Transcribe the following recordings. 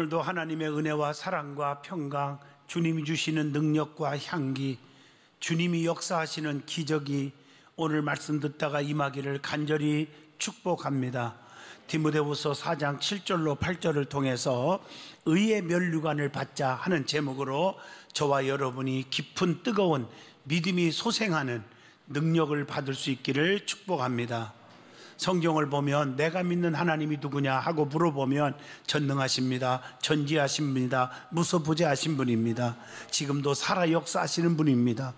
오늘도 하나님의 은혜와 사랑과 평강, 주님이 주시는 능력과 향기, 주님이 역사하시는 기적이 오늘 말씀 듣다가 임하기를 간절히 축복합니다. 디모데후서 4장 7절로 8절을 통해서 의의 면류관을 받자 하는 제목으로 저와 여러분이 깊은 뜨거운 믿음이 소생하는 능력을 받을 수 있기를 축복합니다. 성경을 보면 내가 믿는 하나님이 누구냐 하고 물어보면 전능하십니다, 전지하신 분이다, 무소부재하신 분입니다. 지금도 살아 역사하시는 분입니다.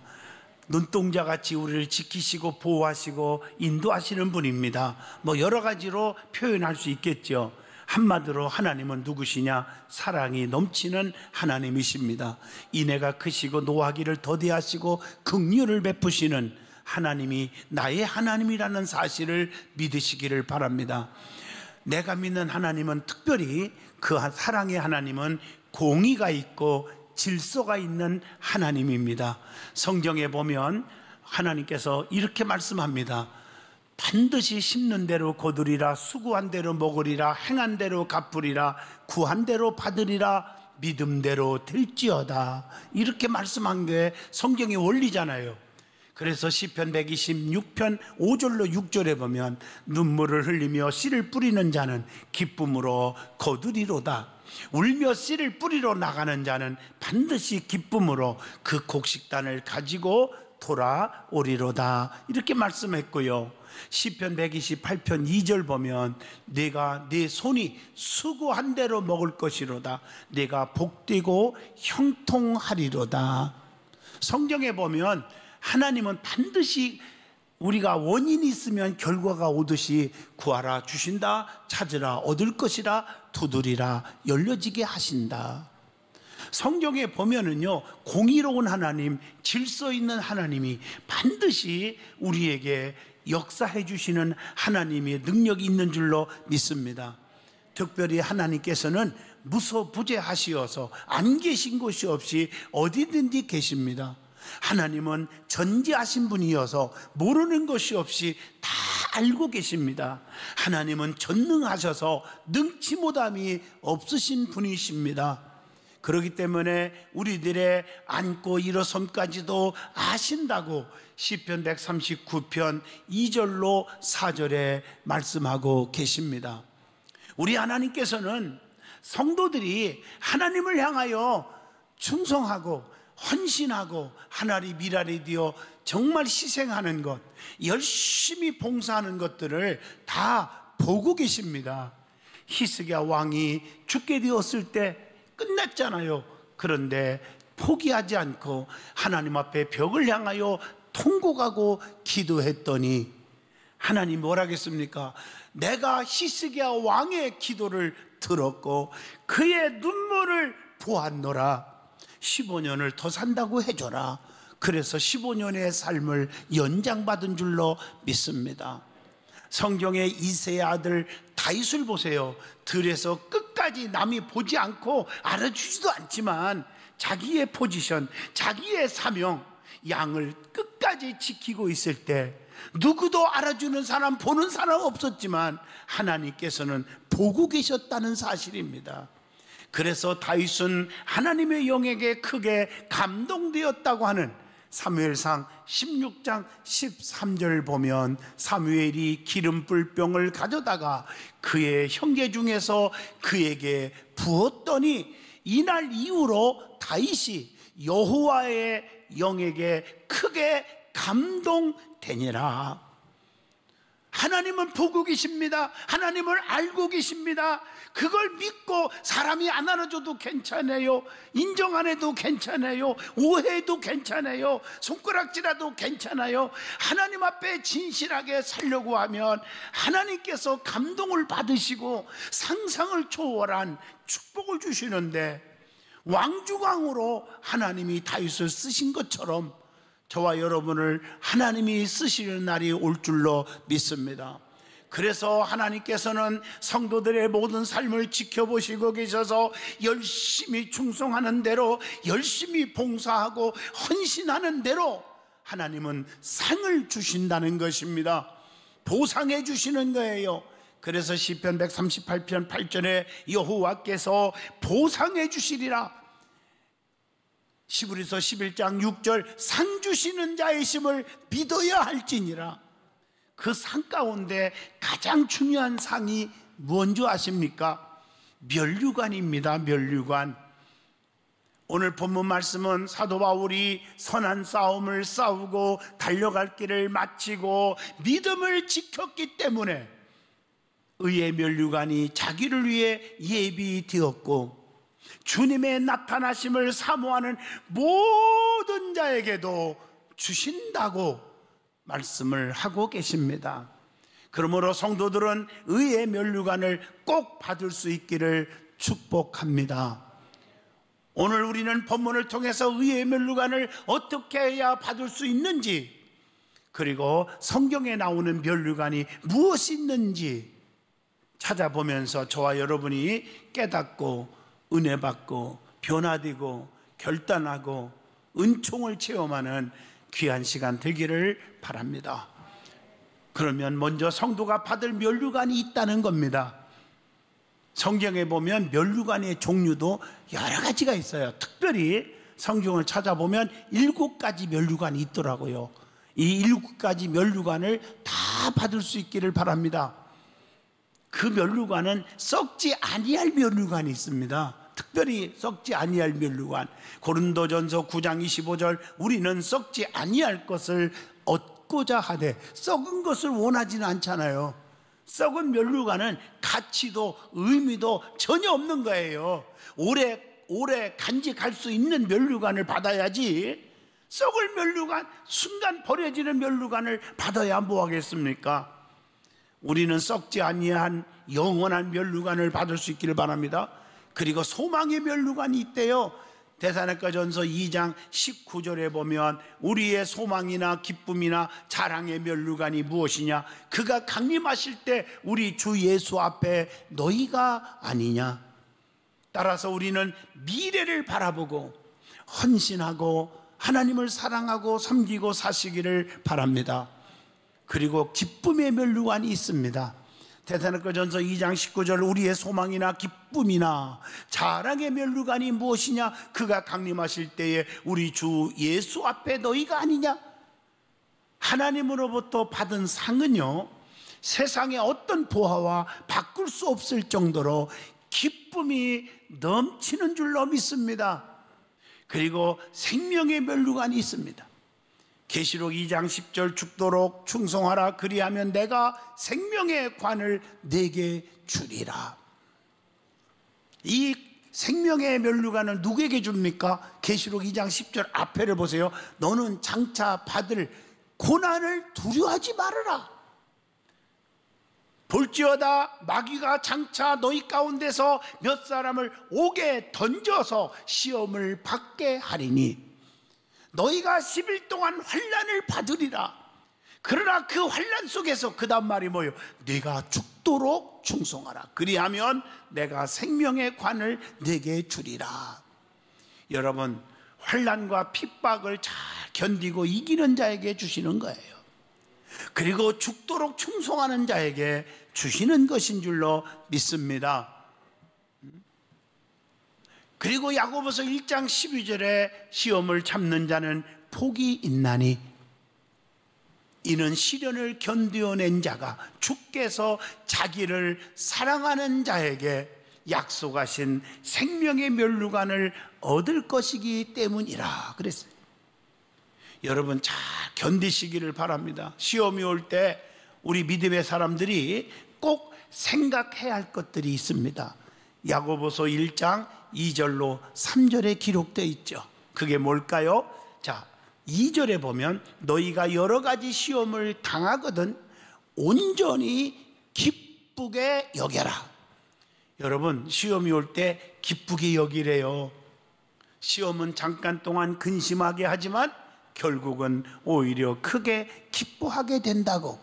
눈동자같이 우리를 지키시고 보호하시고 인도하시는 분입니다. 여러 가지로 표현할 수 있겠죠. 한마디로 하나님은 누구시냐? 사랑이 넘치는 하나님이십니다. 인애가 크시고 노하기를 더디하시고 긍휼을 베푸시는 하나님이 나의 하나님이라는 사실을 믿으시기를 바랍니다. 내가 믿는 하나님은 특별히 그 사랑의 하나님은 공의가 있고 질서가 있는 하나님입니다. 성경에 보면 하나님께서 이렇게 말씀합니다. 반드시 심는 대로 거두리라, 수고한 대로 먹으리라, 행한 대로 갚으리라, 구한 대로 받으리라, 믿음대로 될지어다. 이렇게 말씀한 게 성경의 원리잖아요. 그래서 시편 126편 5절로 6절에 보면 눈물을 흘리며 씨를 뿌리는 자는 기쁨으로 거두리로다. 울며 씨를 뿌리러 나가는 자는 반드시 기쁨으로 그 곡식단을 가지고 돌아오리로다. 이렇게 말씀했고요. 시편 128편 2절 보면 내가 내 손이 수고한 대로 먹을 것이로다. 내가 복되고 형통하리로다. 성경에 보면 하나님은 반드시 우리가 원인이 있으면 결과가 오듯이 구하라 주신다, 찾으라 얻을 것이라, 두드리라 열려지게 하신다. 성경에 보면은요, 공의로운 하나님, 질서 있는 하나님이 반드시 우리에게 역사해 주시는 하나님의 능력이 있는 줄로 믿습니다. 특별히 하나님께서는 무소부재하시어서 안 계신 곳이 없이 어디든지 계십니다. 하나님은 전지하신 분이어서 모르는 것이 없이 다 알고 계십니다. 하나님은 전능하셔서 능치 못함이 없으신 분이십니다. 그렇기 때문에 우리들의 앉고 일어섬까지도 아신다고 시편 139편 2절로 4절에 말씀하고 계십니다. 우리 하나님께서는 성도들이 하나님을 향하여 충성하고 헌신하고 하나리 미랄이 되어 정말 희생하는 것, 열심히 봉사하는 것들을 다 보고 계십니다. 히스기야 왕이 죽게 되었을 때 끝났잖아요. 그런데 포기하지 않고 하나님 앞에 벽을 향하여 통곡하고 기도했더니 하나님 뭐라 하겠습니까? 내가 히스기야 왕의 기도를 들었고 그의 눈물을 보았노라. 15년을 더 산다고 해줘라. 그래서 15년의 삶을 연장받은 줄로 믿습니다. 성경의 이새의 아들 다윗을 보세요. 들에서 끝까지 남이 보지 않고 알아주지도 않지만 자기의 포지션, 자기의 사명, 양을 끝까지 지키고 있을 때 누구도 알아주는 사람, 보는 사람 없었지만 하나님께서는 보고 계셨다는 사실입니다. 그래서 다윗은 하나님의 영에게 크게 감동되었다고 하는 사무엘상 16장 13절 보면 사무엘이 기름불병을 가져다가 그의 형제 중에서 그에게 부었더니 이날 이후로 다윗이 여호와의 영에게 크게 감동되니라. 하나님은 보고 계십니다. 하나님을 알고 계십니다. 그걸 믿고 사람이 안 알아줘도 괜찮아요. 인정 안 해도 괜찮아요. 오해해도 괜찮아요. 손가락질해도 괜찮아요. 하나님 앞에 진실하게 살려고 하면 하나님께서 감동을 받으시고 상상을 초월한 축복을 주시는데 왕중왕으로 하나님이 다윗을 쓰신 것처럼 저와 여러분을 하나님이 쓰시는 날이 올 줄로 믿습니다. 그래서 하나님께서는 성도들의 모든 삶을 지켜보시고 계셔서 열심히 충성하는 대로, 열심히 봉사하고 헌신하는 대로 하나님은 상을 주신다는 것입니다. 보상해 주시는 거예요. 그래서 시편 138편 8절에 여호와께서 보상해 주시리라. 시브리서 11장 6절 상 주시는 자의 심을 믿어야 할지니라. 그 상 가운데 가장 중요한 상이 뭔지 아십니까? 면류관입니다. 면류관. 오늘 본문 말씀은 사도 바울이 선한 싸움을 싸우고 달려갈 길을 마치고 믿음을 지켰기 때문에 의의 면류관이 자기를 위해 예비되었고, 주님의 나타나심을 사모하는 모든 자에게도 주신다고 말씀을 하고 계십니다. 그러므로 성도들은 의의 면류관을 꼭 받을 수 있기를 축복합니다. 오늘 우리는 본문을 통해서 의의 면류관을 어떻게 해야 받을 수 있는지, 그리고 성경에 나오는 면류관이 무엇이 있는지 찾아보면서 저와 여러분이 깨닫고 은혜 받고 변화되고 결단하고 은총을 체험하는 귀한 시간 되기를 바랍니다. 그러면 먼저 성도가 받을 면류관이 있다는 겁니다. 성경에 보면 면류관의 종류도 여러 가지가 있어요. 특별히 성경을 찾아보면 7가지 면류관이 있더라고요. 이 7가지 면류관을 다 받을 수 있기를 바랍니다. 그 면류관은 썩지 아니할 면류관이 있습니다. 특별히 썩지 아니할 면류관. 고린도전서 9장 25절 우리는 썩지 아니할 것을 얻고자 하되, 썩은 것을 원하지는 않잖아요. 썩은 면류관은 가치도 의미도 전혀 없는 거예요. 오래 간직할 수 있는 면류관을 받아야지, 썩을 면류관, 순간 버려지는 면류관을 받아야 뭐 하겠습니까? 우리는 썩지 아니한 영원한 면류관을 받을 수 있기를 바랍니다. 그리고 소망의 면류관이 있대요. 데살로니가전서 2장 19절에 보면 우리의 소망이나 기쁨이나 자랑의 면류관이 무엇이냐? 그가 강림하실 때 우리 주 예수 앞에 너희가 아니냐? 따라서 우리는 미래를 바라보고 헌신하고 하나님을 사랑하고 섬기고 사시기를 바랍니다. 그리고 기쁨의 면류관이 있습니다. 데살로니가전서 2장 19절 우리의 소망이나 기쁨이나 자랑의 면류관이 무엇이냐? 그가 강림하실 때에 우리 주 예수 앞에 너희가 아니냐? 하나님으로부터 받은 상은요, 세상의 어떤 보화와 바꿀 수 없을 정도로 기쁨이 넘치는 줄로 믿습니다. 그리고 생명의 면류관이 있습니다. 계시록 2장 10절 죽도록 충성하라, 그리하면 내가 생명의 관을 내게 주리라. 이 생명의 면류관을 누구에게 줍니까? 계시록 2장 10절 앞에를 보세요. 너는 장차 받을 고난을 두려워하지 말아라. 볼지어다 마귀가 장차 너희 가운데서 몇 사람을 옥에 던져서 시험을 받게 하리니 너희가 10일 동안 환난을 받으리라. 그러나 그 환난 속에서 그 다음 말이 뭐예요? 네가 죽도록 충성하라, 그리하면 내가 생명의 관을 네게 주리라. 여러분, 환난과 핍박을 잘 견디고 이기는 자에게 주시는 거예요. 그리고 죽도록 충성하는 자에게 주시는 것인 줄로 믿습니다. 그리고 야고보서 1장 12절에 시험을 참는 자는 복이 있나니 이는 시련을 견디어낸 자가 주께서 자기를 사랑하는 자에게 약속하신 생명의 면류관을 얻을 것이기 때문이라 그랬어요. 여러분 잘 견디시기를 바랍니다. 시험이 올 때 우리 믿음의 사람들이 꼭 생각해야 할 것들이 있습니다. 야고보서 1장 2절로 3절에 기록되어 있죠. 그게 뭘까요? 자, 2절에 보면 너희가 여러 가지 시험을 당하거든 온전히 기쁘게 여겨라. 여러분, 시험이 올 때 기쁘게 여기래요. 시험은 잠깐 동안 근심하게 하지만 결국은 오히려 크게 기뻐하게 된다고.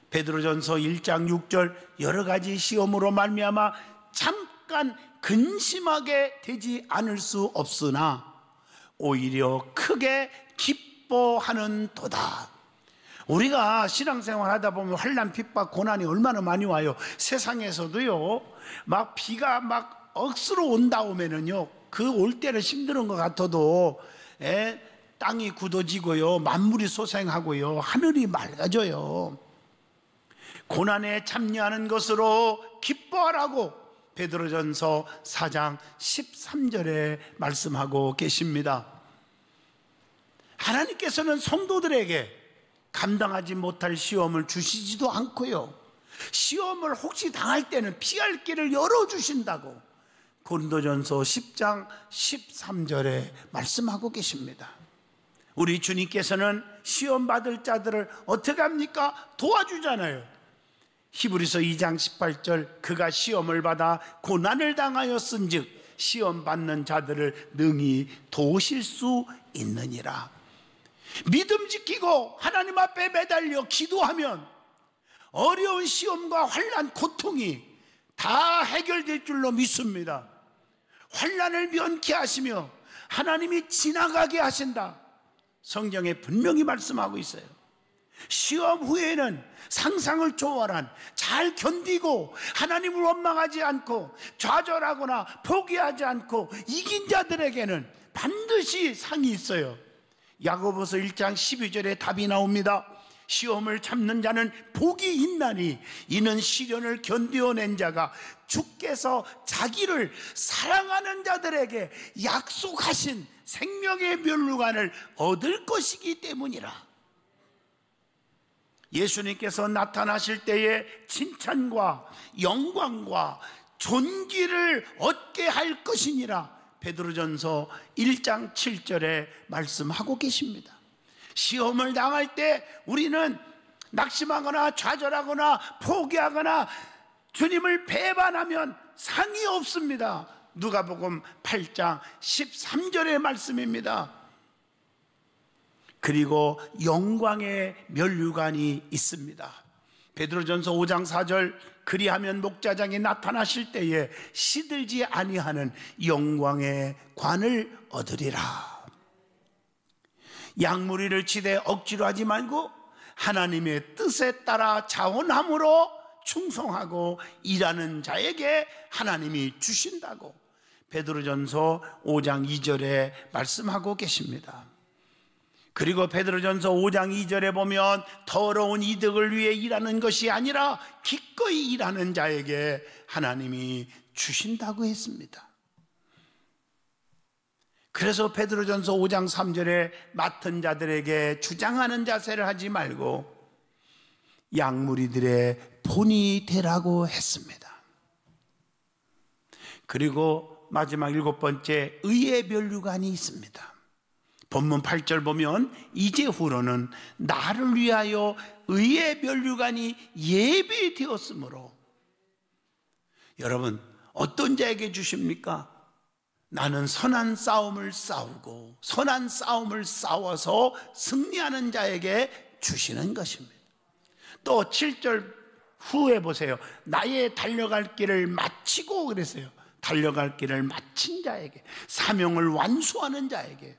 베드로전서 1장 6절 여러 가지 시험으로 말미암아 잠깐 근심하게 되지 않을 수 없으나 오히려 크게 기뻐하는 도다. 우리가 신앙생활 하다 보면 환난, 핍박, 고난이 얼마나 많이 와요. 세상에서도요, 막 비가 막 억수로 온다 오면은요, 그 올 때는 힘든 것 같아도 땅이 굳어지고요, 만물이 소생하고요, 하늘이 맑아져요. 고난에 참여하는 것으로 기뻐하라고 베드로전서 4장 13절에 말씀하고 계십니다. 하나님께서는 성도들에게 감당하지 못할 시험을 주시지도 않고요, 시험을 혹시 당할 때는 피할 길을 열어주신다고 고린도전서 10장 13절에 말씀하고 계십니다. 우리 주님께서는 시험 받을 자들을 어떻게 합니까? 도와주잖아요. 히브리서 2장 18절, 그가 시험을 받아 고난을 당하였은즉 시험 받는 자들을 능히 도우실 수 있느니라. 믿음 지키고 하나님 앞에 매달려 기도하면 어려운 시험과 환난, 고통이 다 해결될 줄로 믿습니다. 환난을 면케하시며 하나님이 지나가게 하신다, 성경에 분명히 말씀하고 있어요. 시험 후에는 상상을 초월한, 잘 견디고 하나님을 원망하지 않고 좌절하거나 포기하지 않고 이긴 자들에게는 반드시 상이 있어요. 야고보서 1장 12절에 답이 나옵니다. 시험을 참는 자는 복이 있나니 이는 시련을 견디어낸 자가 주께서 자기를 사랑하는 자들에게 약속하신 생명의 면류관을 얻을 것이기 때문이라. 예수님께서 나타나실 때에 칭찬과 영광과 존귀를 얻게 할 것이니라 베드로전서 1장 7절에 말씀하고 계십니다. 시험을 당할 때 우리는 낙심하거나 좌절하거나 포기하거나 주님을 배반하면 상이 없습니다. 누가복음 8장 13절의 말씀입니다. 그리고 영광의 면류관이 있습니다. 베드로전서 5장 4절, 그리하면 목자장이 나타나실 때에 시들지 아니하는 영광의 관을 얻으리라. 양무리를 치되 억지로 하지 말고 하나님의 뜻에 따라 자원함으로 충성하고 일하는 자에게 하나님이 주신다고 베드로전서 5장 2절에 말씀하고 계십니다. 그리고 베드로전서 5장 2절에 보면 더러운 이득을 위해 일하는 것이 아니라 기꺼이 일하는 자에게 하나님이 주신다고 했습니다. 그래서 베드로전서 5장 3절에 맡은 자들에게 주장하는 자세를 하지 말고 양무리들의 본이 되라고 했습니다. 그리고 마지막 7번째, 의의 면류관이 있습니다. 본문 8절 보면 이제후로는 나를 위하여 의의 면류관이 예비되었으므로, 여러분 어떤 자에게 주십니까? 나는 선한 싸움을 싸우고 선한 싸움을 싸워서 승리하는 자에게 주시는 것입니다. 또 7절 후에 보세요. 나의 달려갈 길을 마치고 그랬어요. 달려갈 길을 마친 자에게, 사명을 완수하는 자에게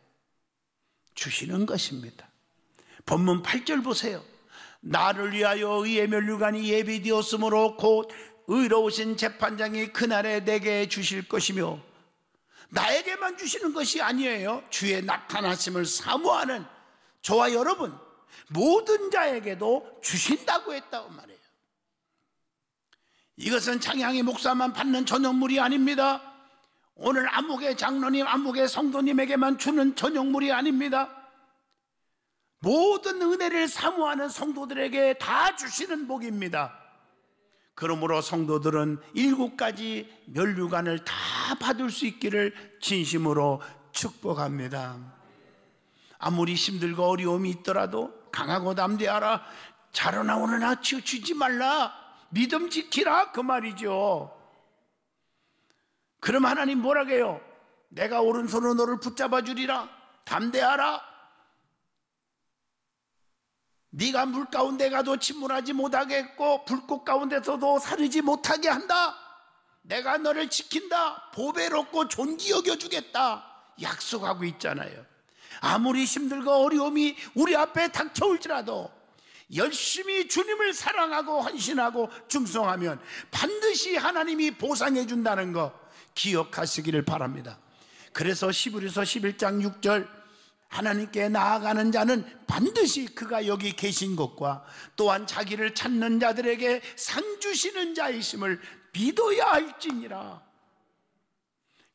주시는 것입니다. 본문 8절 보세요. 나를 위하여 의의 면류관이 예비되었으므로 곧 의로우신 재판장이 그날에 내게 주실 것이며, 나에게만 주시는 것이 아니에요. 주의 나타나심을 사모하는 저와 여러분 모든 자에게도 주신다고 했다고 말해요. 이것은 창향이 목사만 받는 전용물이 아닙니다. 오늘 안목의 장로님, 안목의 성도님에게만 주는 전용물이 아닙니다. 모든 은혜를 사모하는 성도들에게 다 주시는 복입니다. 그러므로 성도들은 7가지 면류관을 다 받을 수 있기를 진심으로 축복합니다. 아무리 힘들고 어려움이 있더라도 강하고 담대하라, 자로나 오르나 치우치지 말라, 믿음 지키라, 그 말이죠. 그럼 하나님 뭐라고 해요? 내가 오른손으로 너를 붙잡아 주리라, 담대하라, 네가 물 가운데 가도 침몰하지 못하겠고 불꽃 가운데서도 사르지 못하게 한다. 내가 너를 지킨다. 보배롭고 존귀 여겨주겠다 약속하고 있잖아요. 아무리 힘들고 어려움이 우리 앞에 닥쳐올지라도 열심히 주님을 사랑하고 헌신하고 충성하면 반드시 하나님이 보상해 준다는 거 기억하시기를 바랍니다. 그래서 히브리서 11장 6절, 하나님께 나아가는 자는 반드시 그가 여기 계신 것과 또한 자기를 찾는 자들에게 상 주시는 자이심을 믿어야 할지니라.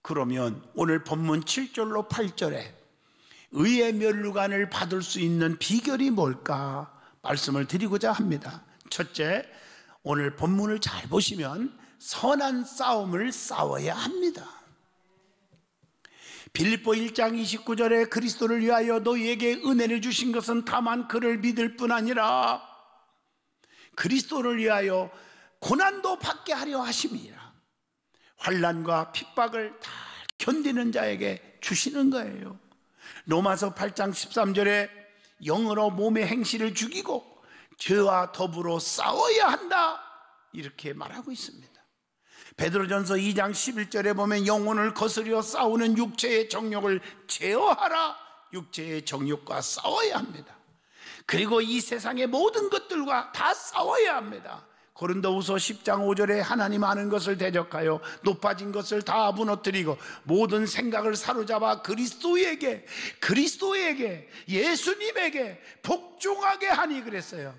그러면 오늘 본문 7절로 8절에 의의 면류관을 받을 수 있는 비결이 뭘까 말씀을 드리고자 합니다. 첫째, 오늘 본문을 잘 보시면 선한 싸움을 싸워야 합니다. 빌립보 1장 29절에 그리스도를 위하여 너희에게 은혜를 주신 것은 다만 그를 믿을 뿐 아니라 그리스도를 위하여 고난도 받게 하려 하심이라. 환난과 핍박을 다 견디는 자에게 주시는 거예요. 로마서 8장 13절에 영으로 몸의 행실을 죽이고 죄와 더불어 싸워야 한다 이렇게 말하고 있습니다. 베드로전서 2장 11절에 보면 영혼을 거스려 싸우는 육체의 정욕을 제어하라. 육체의 정욕과 싸워야 합니다. 그리고 이 세상의 모든 것들과 다 싸워야 합니다. 고린도후서 10장 5절에 하나님 아는 것을 대적하여 높아진 것을 다 무너뜨리고 모든 생각을 사로잡아 그리스도에게 예수님에게 복종하게 하니 그랬어요.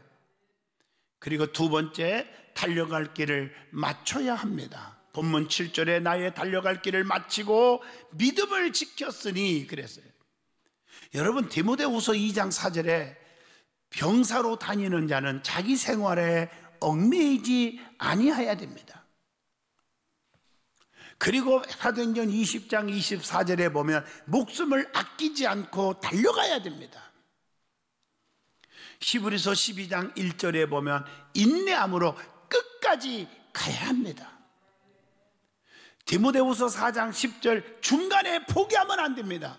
그리고 두 번째, 달려갈 길을 맞춰야 합니다. 본문 7절에 나의 달려갈 길을 마치고 믿음을 지켰으니 그랬어요. 여러분, 디모데후서 2장 4절에 병사로 다니는 자는 자기 생활에 얽매이지 아니해야 됩니다. 그리고 사도행전 20장 24절에 보면 목숨을 아끼지 않고 달려가야 됩니다. 히브리서 12장 1절에 보면 인내함으로 끝까지 가야 합니다. 디모데후서 4장 10절 중간에 포기하면 안 됩니다.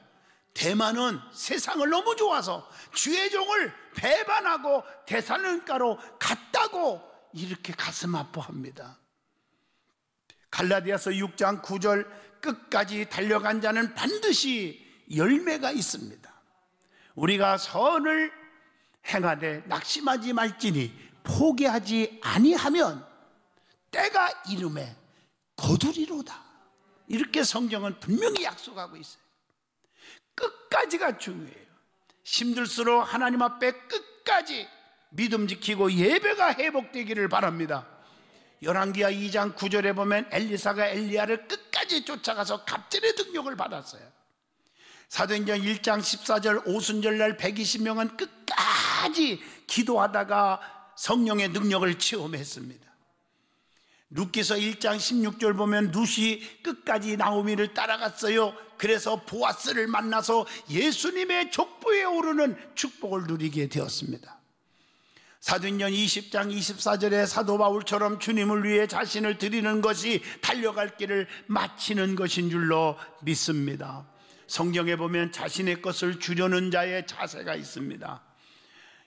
대만은 세상을 너무 좋아서 주의 종을 배반하고 데살로니가로 갔다고 이렇게 가슴 아파합니다. 갈라디아서 6장 9절 끝까지 달려간 자는 반드시 열매가 있습니다. 우리가 선을 행하되 낙심하지 말지니 포기하지 아니하면 때가 이름에 거두리로다. 이렇게 성경은 분명히 약속하고 있어요. 끝까지가 중요해요. 힘들수록 하나님 앞에 끝까지 믿음 지키고 예배가 회복되기를 바랍니다. 열왕기하 2장 9절에 보면 엘리사가 엘리야를 끝까지 쫓아가서 갑절의 능력을 받았어요. 사도행전 1장 14절 오순절날 120명은 끝까지 기도하다가 성령의 능력을 체험했습니다. 룻기서 1장 16절 보면 룻이 끝까지 나오미를 따라갔어요. 그래서 보아스를 만나서 예수님의 족보에 오르는 축복을 누리게 되었습니다. 사도행전 20장 24절에 사도 바울처럼 주님을 위해 자신을 드리는 것이 달려갈 길을 마치는 것인 줄로 믿습니다. 성경에 보면 자신의 것을 주려는 자의 자세가 있습니다.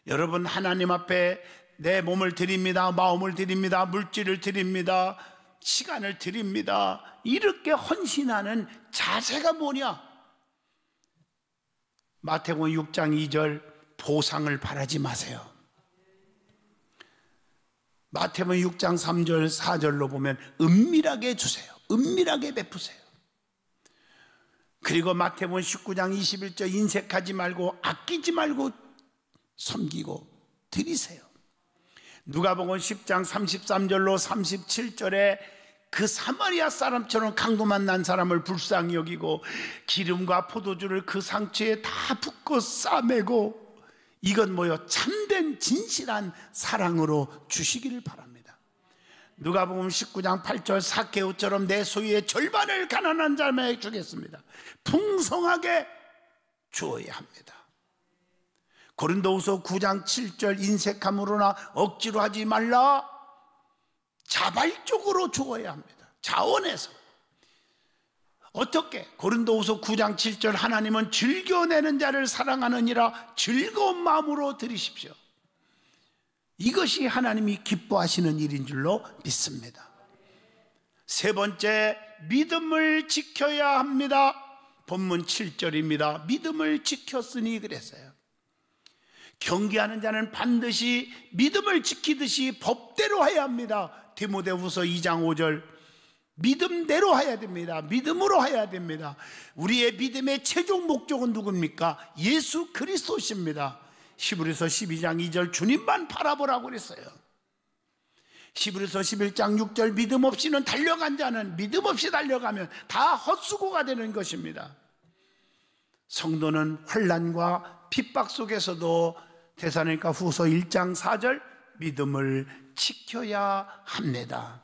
여러분, 하나님 앞에 내 몸을 드립니다, 마음을 드립니다, 물질을 드립니다, 시간을 드립니다, 이렇게 헌신하는 자세가 뭐냐? 마태복음 6장 2절 보상을 바라지 마세요. 마태복음 6장 3절 4절로 보면 은밀하게 주세요. 은밀하게 베푸세요. 그리고 마태복음 19장 21절 인색하지 말고 아끼지 말고 섬기고 드리세요. 누가복음 10장 33절로 37절에 그 사마리아 사람처럼 강도만 난 사람을 불쌍히 여기고 기름과 포도주를 그 상처에 다 붓고 싸매고, 이건 뭐요? 참된 진실한 사랑으로 주시기를 바랍니다. 누가복음 19장 8절 삭개오처럼 내 소유의 절반을 가난한 자에게 주겠습니다. 풍성하게 주어야 합니다. 고린도후서 9장 7절 인색함으로나 억지로 하지 말라. 자발적으로 주어야 합니다. 자원해서. 어떻게? 고린도후서 9장 7절 하나님은 즐겨내는 자를 사랑하느니라 즐거운 마음으로 드리십시오. 이것이 하나님이 기뻐하시는 일인 줄로 믿습니다. 세 번째, 믿음을 지켜야 합니다. 본문 7절입니다. 믿음을 지켰으니 그랬어요. 경계하는 자는 반드시 믿음을 지키듯이 법대로 해야 합니다. 디모데후서 2장 5절. 믿음대로 해야 됩니다. 믿음으로 해야 됩니다. 우리의 믿음의 최종 목적은 누굽니까? 예수 그리스도십니다. 히브리서 12장 2절 주님만 바라보라고 그랬어요. 히브리서 11장 6절 믿음 없이는 달려간 자는 믿음 없이 달려가면 다 헛수고가 되는 것입니다. 성도는 환난과 핍박 속에서도 데살로니가 후서 1장 4절 믿음을 지켜야 합니다.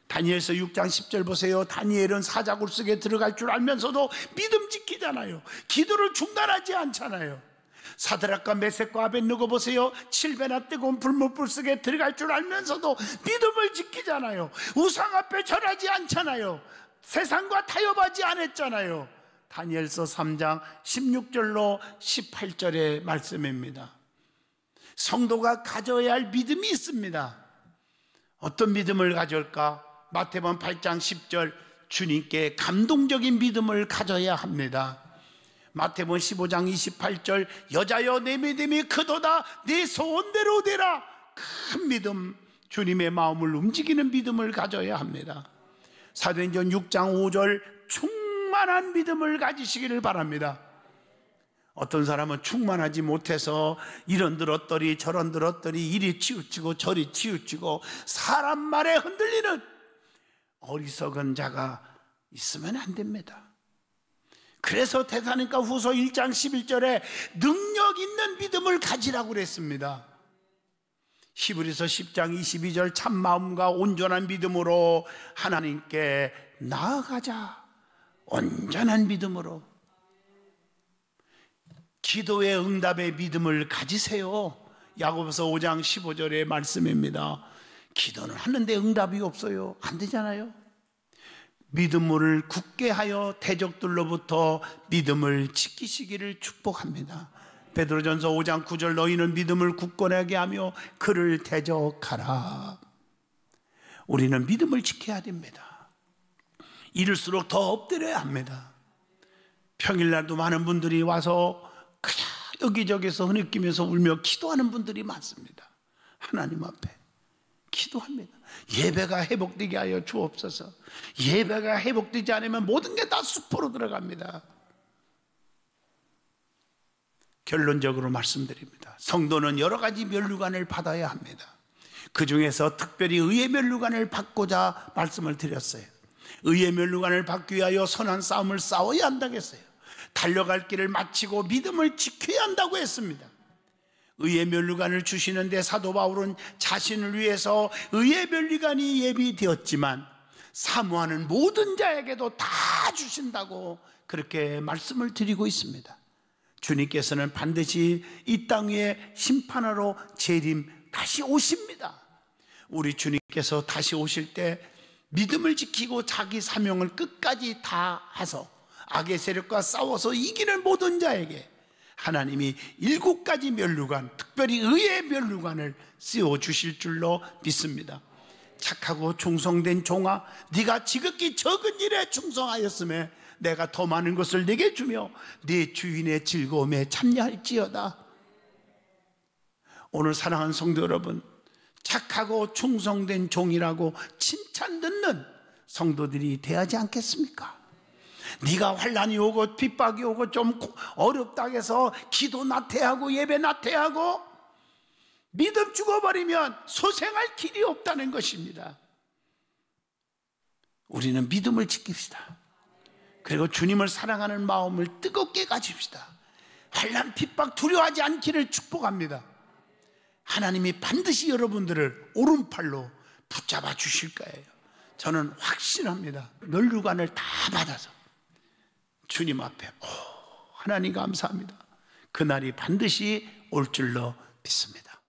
다니엘서 6장 10절 보세요. 다니엘은 사자굴 속에 들어갈 줄 알면서도 믿음 지키잖아요. 기도를 중단하지 않잖아요. 사드락과 메섹과 아벳느고 보세요. 7배나 뜨거운 불못불 속에 들어갈 줄 알면서도 믿음을 지키잖아요. 우상 앞에 절하지 않잖아요. 세상과 타협하지 않았잖아요. 다니엘서 3장 16절로 18절의 말씀입니다. 성도가 가져야 할 믿음이 있습니다. 어떤 믿음을 가질까? 마태복음 8장 10절 주님께 감동적인 믿음을 가져야 합니다. 마태복음 15장 28절 여자여 내 믿음이 크도다 내 소원대로 되라. 큰 믿음, 주님의 마음을 움직이는 믿음을 가져야 합니다. 사도행전 6장 5절 충만한 믿음을 가지시기를 바랍니다. 어떤 사람은 충만하지 못해서 이런 들었더니 저런 들었더니 이리 치우치고 저리 치우치고 사람 말에 흔들리는 어리석은 자가 있으면 안 됩니다. 그래서 데살로니가 후서 1장 11절에 능력 있는 믿음을 가지라고 그랬습니다. 히브리서 10장 22절 참마음과 온전한 믿음으로 하나님께 나아가자. 온전한 믿음으로. 기도의 응답의 믿음을 가지세요. 야고보서 5장 15절의 말씀입니다. 기도는 하는데 응답이 없어요. 안 되잖아요. 믿음을 굳게 하여 대적들로부터 믿음을 지키시기를 축복합니다. 베드로전서 5장 9절 너희는 믿음을 굳건하게 하며 그를 대적하라. 우리는 믿음을 지켜야 됩니다. 이럴수록 더 엎드려야 합니다. 평일날도 많은 분들이 와서 그냥 여기저기서 흐느끼면서 울며 기도하는 분들이 많습니다. 하나님 앞에 기도합니다. 예배가 회복되게 하여 주옵소서. 예배가 회복되지 않으면 모든 게 다 수포로 들어갑니다. 결론적으로 말씀드립니다. 성도는 여러 가지 면류관을 받아야 합니다. 그 중에서 특별히 의의 면류관을 받고자 말씀을 드렸어요. 의의 면류관을 받기 위하여 선한 싸움을 싸워야 한다고 했어요. 달려갈 길을 마치고 믿음을 지켜야 한다고 했습니다. 의의 면류관을 주시는데 사도 바울은 자신을 위해서 의의 면류관이 예비되었지만 사모하는 모든 자에게도 다 주신다고 그렇게 말씀을 드리고 있습니다. 주님께서는 반드시 이 땅 위에 심판하러 재림 다시 오십니다. 우리 주님께서 다시 오실 때 믿음을 지키고 자기 사명을 끝까지 다해서 악의 세력과 싸워서 이기는 모든 자에게 하나님이 7가지 면류관, 특별히 의의 면류관을 씌워주실 줄로 믿습니다. 착하고 충성된 종아, 네가 지극히 적은 일에 충성하였음에 내가 더 많은 것을 네게 주며 네 주인의 즐거움에 참여할지어다. 오늘 사랑하는 성도 여러분, 착하고 충성된 종이라고 칭찬 듣는 성도들이 돼야지 않겠습니까? 네가 환난이 오고 핍박이 오고 좀 어렵다 해서 기도 나태하고 예배 나태하고 믿음 죽어버리면 소생할 길이 없다는 것입니다. 우리는 믿음을 지킵시다. 그리고 주님을 사랑하는 마음을 뜨겁게 가집시다. 환난 핍박 두려워하지 않기를 축복합니다. 하나님이 반드시 여러분들을 오른팔로 붙잡아 주실 거예요. 저는 확신합니다. 면류관을 다 받아서 주님 앞에 하나님 감사합니다. 그날이 반드시 올 줄로 믿습니다.